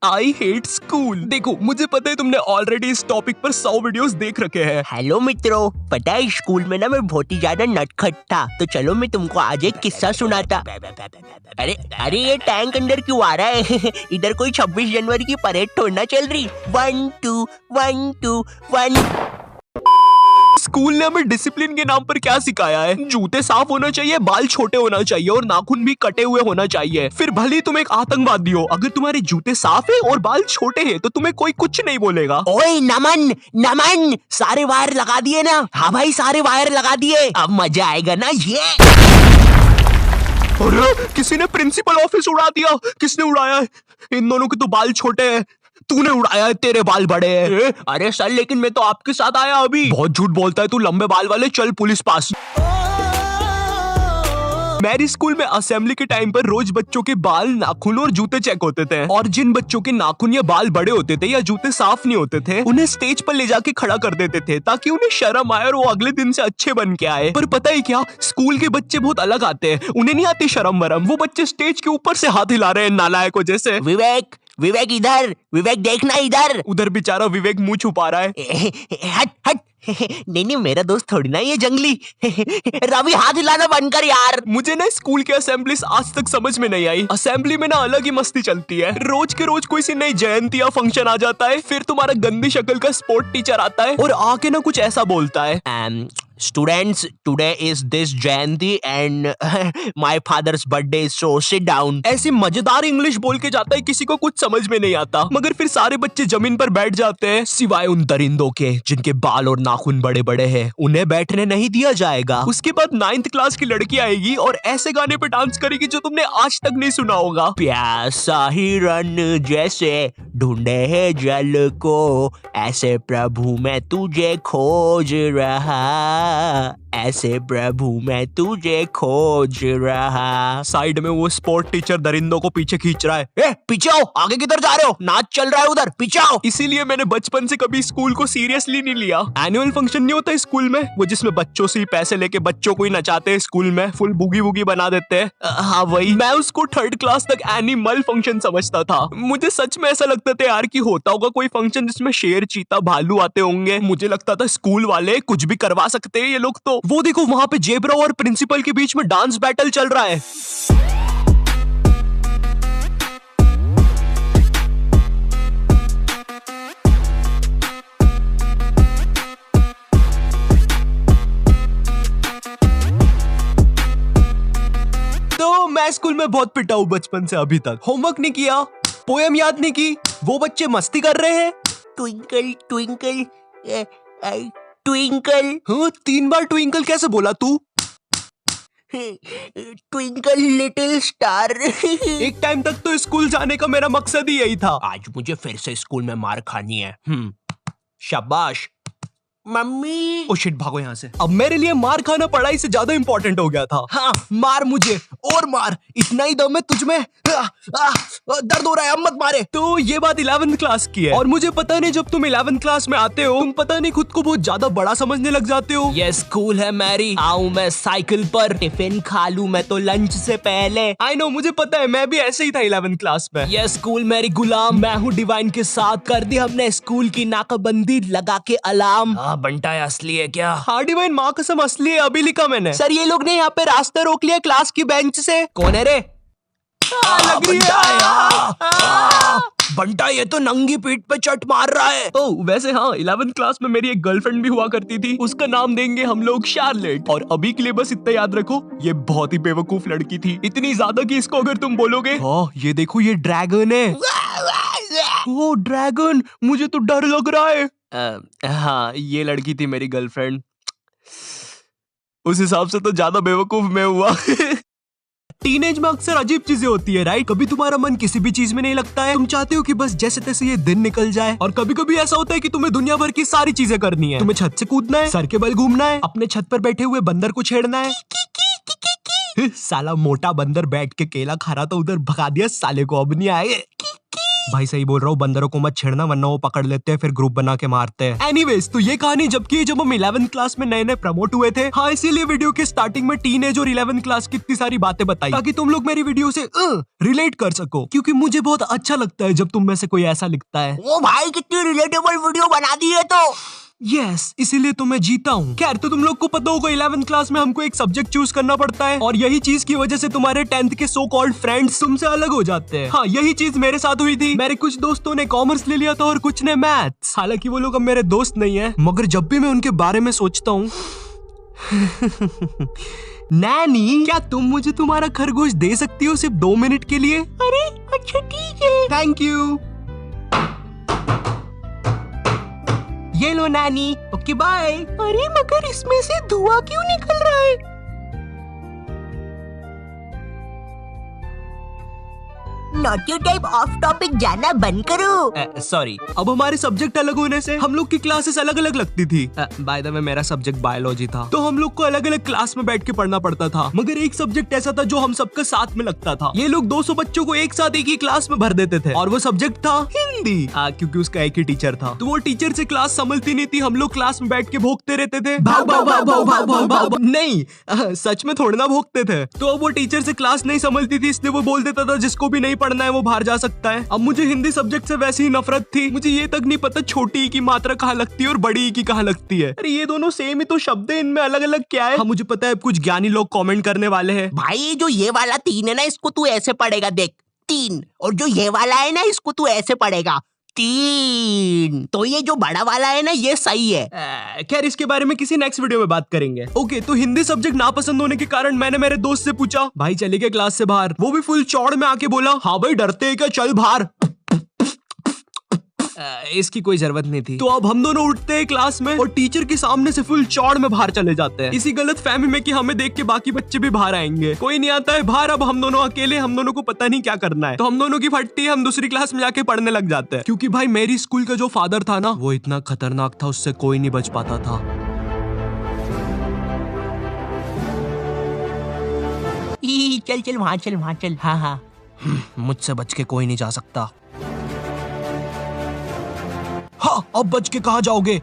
I hate school. देखो मुझे पता है तुमने ऑलरेडी इस टॉपिक पर 100 वीडियोस देख रखे हैं। हेलो मित्रों, पता है स्कूल में ना मैं बहुत ही ज्यादा नटखट था, तो चलो मैं तुमको आज एक किस्सा सुनाता। अरे अरे ये टैंक अंदर क्यों आ रहा है? इधर कोई 26 जनवरी की परेड थोड़ी ना चल रही। 1 2 1 2 1। स्कूल ने हमें डिसिप्लिन के नाम पर क्या सिखाया है? जूते साफ होना चाहिए, बाल छोटे होना चाहिए और नाखून भी कटे हुए होना चाहिए। फिर भले ही तुम एक आतंकवादी हो, अगर तुम्हारे जूते साफ है और बाल छोटे हैं तो तुम्हें कोई कुछ नहीं बोलेगा। ओए नमन नमन, सारे वायर लगा दिए ना? हाँ भाई, सारे वायर लगा दिए, अब मजा आएगा ना ये। अरे किसी ने प्रिंसिपल ऑफिस उड़ा दिया। किसने उड़ाया है? इन दोनों के तो बाल छोटे हैं। तूने उड़ाया है, तेरे बाल बड़े हैं। अरे सर, लेकिन मैं तो आपके साथ आया अभी। बहुत झूठ बोलता है तू, लंबे बाल वाले। चल पुलिस पास। मेरी स्कूल में असेंबली के टाइम पर रोज बच्चों के बाल, नाखून और जूते चेक होते थे, और जिन बच्चों के नाखून या बाल बड़े होते थे या जूते साफ नहीं होते थे उन्हें स्टेज पर ले जाके खड़ा कर देते थे ताकि उन्हें शर्म आए और वो अगले दिन से अच्छे बन के आए। पर पता है क्या, स्कूल के बच्चे बहुत अलग आते हैं। उन्हें नहीं आती शर्म वरम। वो बच्चे स्टेज के ऊपर से हाथ हिला रहे हैं नालायकों जैसे। विवेक विवेक इधर, विवेक देखना इधर। उधर बेचारा विवेक मुंह छुपा रहा है। हट हट। नहीं मेरा दोस्त थोड़ी ना ये जंगली। रवि हाथ हिलाना बंद कर यार। मुझे ना स्कूल की असेंबली आज तक समझ में नहीं आई। असेंबली में ना अलग ही मस्ती चलती है। रोज के रोज कोई सी नई जयंती या फंक्शन आ जाता है, फिर तुम्हारा गंदी शक्ल का स्पोर्ट टीचर आता है और आके ना कुछ ऐसा बोलता है, Students, today is this Jayanti and my father's birthday, so sit down. ऐसी मजेदार इंग्लिश बोल के जाता है, किसी को कुछ समझ में नहीं आता। मगर फिर सारे बच्चे जमीन पर बैठ जाते हैं, सिवाय उन दरिंदों के जिनके बाल और नाखून बड़े बड़े हैं। उन्हें बैठने नहीं दिया जाएगा। उसके बाद 9th क्लास की लड़की आएगी और ऐसे गाने पे डांस करेगी जो तुमने आज तक नहीं सुना होगा। प्यासा हिरन जैसे ढूंढे है जल को, ऐसे प्रभु मैं तुझे खोज रहा, ऐसे प्रभु मैं तुझे खोज रहा। साइड में वो स्पोर्ट टीचर दरिंदों को पीछे खींच रहा है। ए पीछे आओ, आगे किधर जा रहे हो? नाच चल रहा है उधर, पीछे आओ। इसीलिए मैंने बचपन से कभी स्कूल को सीरियसली नहीं लिया। एनुअल फंक्शन नहीं होता स्कूल में, वो जिसमें बच्चों से ही पैसे लेके बच्चों को ही नचाते हैं स्कूल में, फुल बुगी बुगी बना देते हैं। हाँ वही। मैं उसको 3rd क्लास तक एनिमल फंक्शन समझता था। मुझे सच में ऐसा लगता था यार कि होता होगा कोई फंक्शन जिसमें शेर, चीता, भालू आते होंगे। मुझे लगता था स्कूल वाले कुछ भी करवा सकते हैं ये लोग तो। वो देखो वहां पे जेब्रा और प्रिंसिपल के बीच में डांस बैटल चल रहा है। तो मैं स्कूल में बहुत पिटा हूँ बचपन से अभी तक। होमवर्क नहीं किया, पोएम याद नहीं की, वो बच्चे मस्ती कर रहे हैं। Twinkle twinkle twinkle. हाँ 3 बार ट्विंकल कैसे बोला तू? Twinkle little star. एक टाइम तक तो स्कूल जाने का मेरा मकसद ही यही था। आज मुझे फिर से स्कूल में मार खानी है। शाबाश मम्मी। ओ शिट, भागो यहाँ से। अब मेरे लिए मार खाना पढ़ाई से ज्यादा इंपॉर्टेंट हो गया था। हाँ मार मुझे और मार, इतना ही दम है तुझमें। दर्द हो रहा है, अब मत मारे। तो ये बात 11th क्लास की है, और मुझे पता नहीं जब तुम 11th क्लास में आते हो तुम पता नहीं खुद को बहुत ज्यादा बड़ा समझने लग जाते हो। ये स्कूल है मेरी, आऊं मैं साइकिल पर, टिफिन खा लूं मैं तो लंच से पहले। आई नो, मुझे पता है, मैं भी ऐसे ही था 11th क्लास में। ये स्कूल मेरी गुलाम, मैं हूँ डिवाइन के साथ। कर दी हमने स्कूल की नाकाबंदी लगा के अलार्म। बंटा है असली है क्या? हाँ डिवाइन, माँ कसम असली है, अभी लिखा मैंने। सर ये लोग ने यहाँ पे रास्ता रोक लिया क्लास की बेंच से। कौन है रे? लग रही है। बंटा ये तो नंगी पीठ पे चट मार रहा है। ओह वैसे हाँ, 11th क्लास में मेरी एक गर्लफ्रेंड भी हुआ करती थी। उसका नाम देंगे हम लोग शार्लेट। और अभी के लिए बस इतना याद रखो, ये बहुत ही बेवकूफ लड़की थी। इतनी ज्यादा कि इसको अगर तुम बोलोगे हाँ ये देखो ये ड्रैगन है, ओ ड्रैगन, मुझे तो डर लग रहा है। हाँ ये लड़की थी मेरी गर्लफ्रेंड। उस हिसाब से तो ज्यादा बेवकूफ मैं हुआ। टीनेज में अक्सर अजीब चीजें होती है राइट? कभी तुम्हारा मन किसी भी चीज में नहीं लगता है, तुम चाहते हो कि बस जैसे तैसे ये दिन निकल जाए। और कभी कभी ऐसा होता है कि तुम्हें दुनिया भर की सारी चीजें करनी है। तुम्हें छत से कूदना है, सर के बल घूमना है, अपने छत पर बैठे हुए बंदर को छेड़ना है। साला मोटा बंदर बैठ के केला खा रहा था, उधर भगा दिया साले को, अब नहीं आए। भाई सही बोल रहा हूँ, बंदरों को मत छेड़ना वरना वो पकड़ लेते हैं फिर ग्रुप बना के मारते हैं। एनीवेज, तो ये कहानी जब हम 11th क्लास में नए नए प्रमोट हुए थे। हाँ, इसीलिए वीडियो के स्टार्टिंग में टीनेज और 11th क्लास की इतनी सारी बातें बताई ताकि तुम लोग मेरी वीडियो से रिलेट कर सको, क्योंकि मुझे बहुत अच्छा लगता है जब तुम में से कोई ऐसा लिखता है। ओ भाई कितनी रिलेटेबल वीडियो बना दी है तो। यस, इसीलिए तो मैं जीता हूँ। खैर, तो तुम लोग को पता होगा 11th क्लास में हमको एक सब्जेक्ट चूज करना पड़ता है और यही चीज की वजह से तुम्हारे 10th के सो कॉल्ड फ्रेंड्स तुमसे अलग हो जाते हैं। हाँ, यही चीज मेरे साथ हुई थी। मेरे कुछ दोस्तों ने कॉमर्स ले लिया था और कुछ ने मैथ्स। हालांकि वो लोग अब मेरे दोस्त नहीं है, मगर जब भी मैं उनके बारे में सोचता हूँ नैनी, क्या तुम मुझे तुम्हारा खरगोश दे सकती हो सिर्फ 2 मिनट के लिए? अरे अच्छा ठीक है। Thank you. ये लो नैनी। Okay bye. अरे मगर इसमें से धुआं क्यों निकल रहा है? नॉटी टाइप ऑफ टॉपिक जाना बंद करो। सॉरी, अब हमारे सब्जेक्ट अलग होने से हम लोग की क्लासेस अलग अलग लगती थी। बाय द वे, मेरा सब्जेक्ट बायोलॉजी था, तो हम लोग को अलग अलग क्लास में बैठ के पढ़ना पड़ता था। मगर एक सब्जेक्ट ऐसा था जो हम सबका साथ में लगता था। ये लोग 200 बच्चों को एक साथ एक ही क्लास में भर देते थे और वो सब्जेक्ट था हिंदी। क्योंकि उसका एक ही टीचर था, तो वो टीचर से क्लास संभलती नहीं थी। हम लोग क्लास में बैठ के भोंकते रहते थे, भाग भाग भाग भाग भाग भाग भाग। नहीं, सच में थोड़ा ना भोंकते थे। तो अब वो टीचर से क्लास नहीं संभलती थी, इसलिए वो बोल देता था जिसको भी नहीं पढ़ना है वो बाहर जा सकता है। अब मुझे हिंदी सब्जेक्ट से वैसी ही नफरत थी। मुझे ये तक नहीं पता छोटी ई की मात्रा कहाँ लगती है और बड़ी ई की कहाँ लगती है। अरे ये दोनों सेम ही तो शब्द है, इनमें अलग अलग क्या है? हाँ, मुझे पता है कुछ ज्ञानी लोग कमेंट करने वाले हैं। भाई जो ये वाला 3 है ना, इसको तू ऐसे पढ़ेगा, देख 3। और जो ये वाला है ना, इसको तू ऐसे पढ़ेगा 3। तो ये जो बड़ा वाला है ना, ये सही है। खैर, इसके बारे में किसी नेक्स्ट वीडियो में बात करेंगे। ओके, तो हिंदी सब्जेक्ट नापसंद होने के कारण मैंने मेरे दोस्त से पूछा, भाई चले गए क्लास से बाहर? वो भी फुल चौड़ में आके बोला, हाँ भाई डरते हैं क्या, चल बाहर। इसकी कोई जरूरत नहीं थी। तो अब हम दोनों उठते हैं क्लास में और टीचर के सामने से फुल चौड़ में बाहर चले जाते हैं, इसी गलत फहमी में कि हमें देख के बाकी बच्चे भी बाहर आएंगे। कोई नहीं आता है बाहर। अब हम दोनों अकेले, हम दोनों को पता नहीं क्या करना है, तो हम दोनों की फटती है। हम दूसरी क्लास में जाके पढ़ने लग जाते हैं, क्योंकि भाई मेरी स्कूल का जो फादर था ना, वो इतना खतरनाक था, उससे कोई नहीं बच पाता था। चल चल वहाँ चल, वहाँ चल। हाँ हाँ, मुझसे बच के कोई नहीं जा सकता। हाँ, अब बच के कहाँ जाओगे?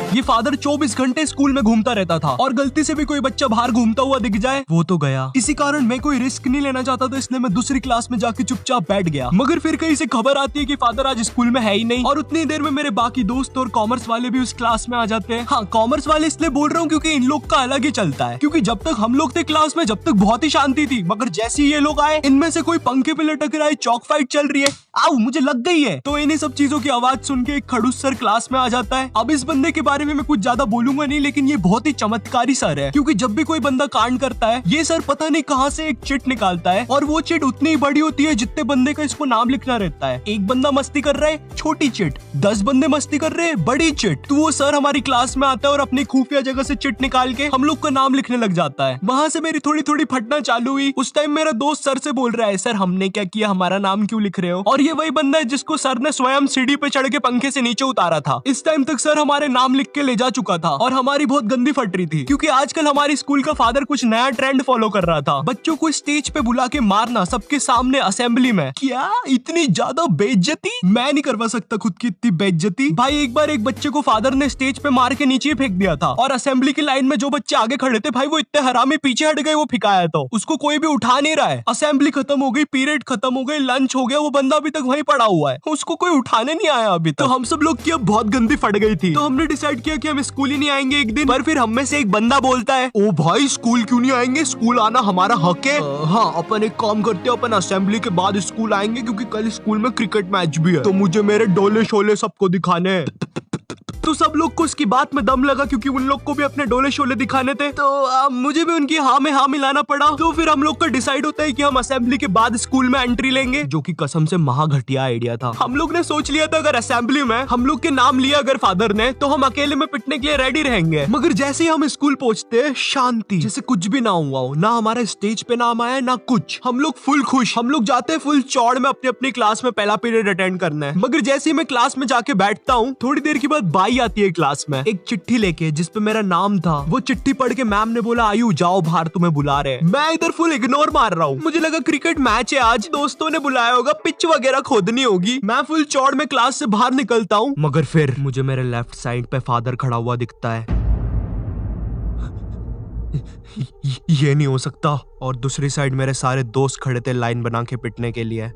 ये फादर 24 घंटे स्कूल में घूमता रहता था और गलती से भी कोई बच्चा बाहर घूमता हुआ दिख जाए वो तो गया। इसी कारण मैं कोई रिस्क नहीं लेना चाहता था, इसलिए मैं दूसरी क्लास में जाके चुपचाप बैठ गया। मगर फिर कहीं से खबर आती है कि फादर आज स्कूल में है ही नहीं, और उतनी देर में मेरे बाकी दोस्त और कॉमर्स वाले भी उस क्लास में आ जाते हैं। हाँ, कॉमर्स वाले इसलिए बोल रहा हूँ क्योंकि इन लोग का अलग ही चलता है, क्योंकि जब तक हम लोग थे क्लास में, जब तक बहुत ही शांति थी, मगर जैसे ही ये लोग आए, इनमें से कोई पंखे पे लटक रहा है, चौक फाइट चल रही है, आओ मुझे लग गई है। तो इन्हीं सब चीजों की आवाज सुन के एक खड़ूस सर क्लास में आ जाता है। अब इस बंदे के बारे में मैं कुछ ज्यादा बोलूंगा नहीं, लेकिन ये बहुत ही चमत्कारी सर है, क्योंकि जब भी कोई बंदा कांड करता है, ये सर पता नहीं कहां से एक चिट निकालता है, और वो चिट उतनी ही बड़ी होती है जितने बंदे का इसको नाम लिखना रहता है। एक बंदा मस्ती कर रहा है, छोटी चिट, 10 बंदे मस्ती कर रहे हैं, बड़ी चिट। तो वो सर हमारी क्लास में आता है और अपनी खुफिया जगह से चिट निकाल के हम लोग का नाम लिखने लग जाता है। वहां से मेरी थोड़ी थोड़ी फटना चालू हुई। उस टाइम मेरा दोस्त सर से बोल रहा है, सर हमने क्या किया, हमारा नाम क्यों लिख रहे हो? और ये वही बंदा है जिसको सर ने स्वयं सीढ़ी पे चढ़ के पंखे से नीचे उतारा था। इस टाइम तक सर हमारे नाम लिख के ले जा चुका था और हमारी बहुत गंदी फट रही थी, क्योंकि आजकल हमारी स्कूल का फादर कुछ नया ट्रेंड फॉलो कर रहा था, बच्चों को स्टेज पे बुला के मारना सबके सामने असेंबली में। क्या इतनी ज्यादा बेइज्जती? मैं नहीं करवा सकता खुद की इतनी बेइज्जती। भाई एक बार एक बच्चे को फादर ने स्टेज पे मार के नीचे फेंक दिया था, और असेंबली की लाइन में जो बच्चे आगे खड़े थे, भाई वो इतने हरामी पीछे हट गए, वो फिकाया तो उसको कोई भी उठा नहीं रहा है। असेंबली खत्म हो गई, पीरियड खत्म हो गई, लंच हो गया, वो बंदा अभी तक वहीं पड़ा हुआ है, उसको कोई उठाने नहीं आया अभी तक। तो हम सब लोग की अब बहुत गंदी फट गई थी, तो हमने डिसाइड किया कि हम स्कूल ही नहीं आएंगे एक दिन। पर फिर हम में से एक बंदा बोलता है, ओ भाई स्कूल क्यों नहीं आएंगे, स्कूल आना हमारा हक है। हाँ, अपन एक काम करते हैं, अपन असेंबली के बाद स्कूल आएंगे, क्योंकि कल स्कूल में क्रिकेट मैच भी है, तो मुझे मेरे डोले शोले सबको दिखाने हैं। तो सब लोग को उसकी बात में दम लगा, क्योंकि उन लोग को भी अपने डोले शोले दिखाने थे, तो मुझे भी उनकी हाँ में हाँ मिलाना पड़ा। तो फिर हम लोग का डिसाइड होता है कि हम असेंबली के बाद स्कूल में एंट्री लेंगे, जो कि कसम से महा घटिया आइडिया था। हम लोग ने सोच लिया था अगर असेंबली में हम लोग के नाम लिया अगर फादर ने, तो हम अकेले में पिटने के लिए रेडी रहेंगे। मगर जैसे ही हम स्कूल पहुंचते हैं, शांति, जैसे कुछ भी ना हुआ हो, ना हमारा स्टेज पे नाम आया ना कुछ। हम लोग फुल खुश, हम लोग जाते हैं फुल चौड़ में अपनी अपनी क्लास में पहला पीरियड अटेंड करना है। मगर जैसे ही मैं क्लास में जाके बैठता हूँ, थोड़ी देर के बाद बाई आई आती है क्लास में एक चिट्ठी लेके जिसपे मेरा नाम था। वो चिट्ठी पढ़ के मैम ने बोला आयु जाओ बाहर तुम्हें बुला रहे हैं। मैं इधर फुल इग्नोर मार रहा हूँ। मुझे लगा क्रिकेट मैच है आज, दोस्तों ने बुलाया होगा, पिच वगैरह खोदनी होगी। मैं फुल चौड़ में क्लास से बाहर निकलता हूँ, मगर फिर मुझे मेरे लेफ्ट साइड पे फादर खड़ा हुआ दिखता है। ये नहीं हो सकता। और दूसरी साइड मेरे सारे दोस्त खड़े थे लाइन बना के पिटने के लिए।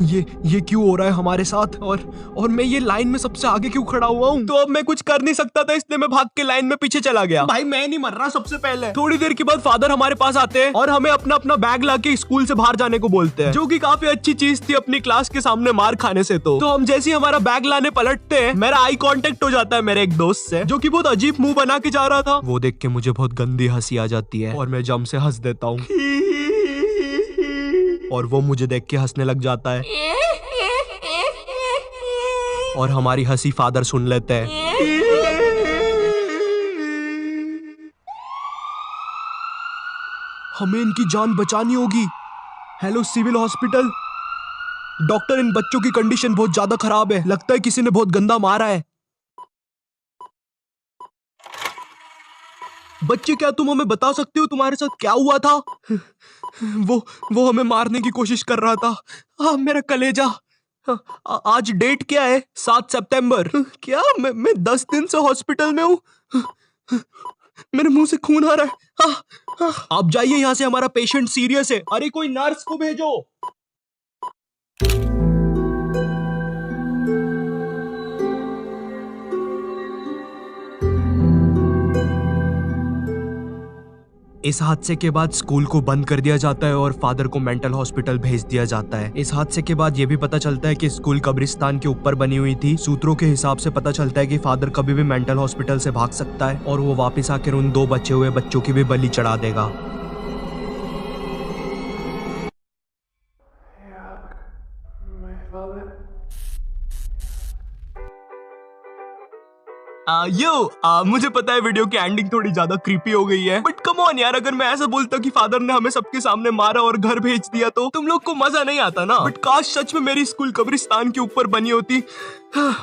ये क्यों हो रहा है हमारे साथ? और मैं ये लाइन में सबसे आगे क्यों खड़ा हुआ हूँ? तो अब मैं कुछ कर नहीं सकता था, इसलिए मैं भाग के लाइन में पीछे चला गया। भाई मैं नहीं मर रहा सबसे पहले। थोड़ी देर के बाद फादर हमारे पास आते हैं और हमें अपना अपना बैग लाके स्कूल से बाहर जाने को बोलते हैं, जो कि काफी अच्छी चीज थी अपनी क्लास के सामने मार खाने से। तो हम जैसे ही हमारा बैग लाने पलटते हैं, मेरा आई कांटेक्ट हो जाता है मेरे एक दोस्त से, जो कि बहुत अजीब मुंह बना के जा रहा था। वो देख के मुझे बहुत गंदी हंसी आ जाती है और मैं जम से हंस देता हूँ और वो मुझे देख के हंसने लग जाता है और हमारी हंसी फादर सुन लेते हैं। हमें इनकी जान बचानी होगी। हेलो सिविल हॉस्पिटल, डॉक्टर इन बच्चों की कंडीशन बहुत ज्यादा खराब है, लगता है किसी ने बहुत गंदा मारा है। बच्चे क्या तुम हमें बता सकते हो तुम्हारे साथ क्या हुआ था? वो हमें मारने की कोशिश कर रहा था। मेरा कलेजा। आज डेट क्या है? 7 सितंबर। क्या मैं 10 दिन से हॉस्पिटल में हूँ। मेरे मुंह से खून आ रहा है। आप जाइए यहाँ से, हमारा पेशेंट सीरियस है। अरे कोई नर्स को भेजो। इस हादसे के बाद स्कूल को बंद कर दिया जाता है और फादर को मेंटल हॉस्पिटल भेज दिया जाता है। इस हादसे के बाद ये भी पता चलता है कि स्कूल कब्रिस्तान के ऊपर बनी हुई थी। सूत्रों के हिसाब से पता चलता है कि फादर कभी भी मेंटल हॉस्पिटल से भाग सकता है और वो वापस आकर उन 2 बचे हुए बच्चों की भी बलि चढ़ा देगा। मुझे पता है वीडियो की एंडिंग थोड़ी ज्यादा क्रीपी हो गई है, बट कम ऑन यार, अगर मैं ऐसा बोलता कि फादर ने हमें सबके सामने मारा और घर भेज दिया तो तुम लोग को मजा नहीं आता ना। बट काश सच में मेरी स्कूल कब्रिस्तान के ऊपर बनी होती,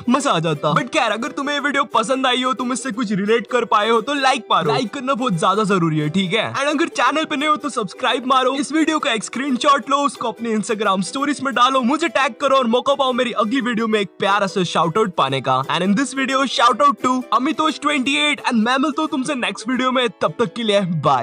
मजा आ जाता। बट खैर, अगर तुम्हें ये वीडियो पसंद आई हो, तुम इससे कुछ रिलेट कर पाए हो तो लाइक मारो। लाइक करना बहुत ज्यादा जरूरी है, ठीक है? एंड अगर चैनल पे नए हो तो सब्सक्राइब मारो। इस वीडियो का एक स्क्रीनशॉट लो, उसको अपने इंस्टाग्राम स्टोरीज में डालो, मुझे टैग करो और मौका पाओ मेरी अगली वीडियो में एक प्यारा सा शाउट आउट पाने का। And in this video shout out to Amitosh 28 and मैं मिलता हूँ तुमसे नेक्स्ट वीडियो में। तब तक के लिए बाय।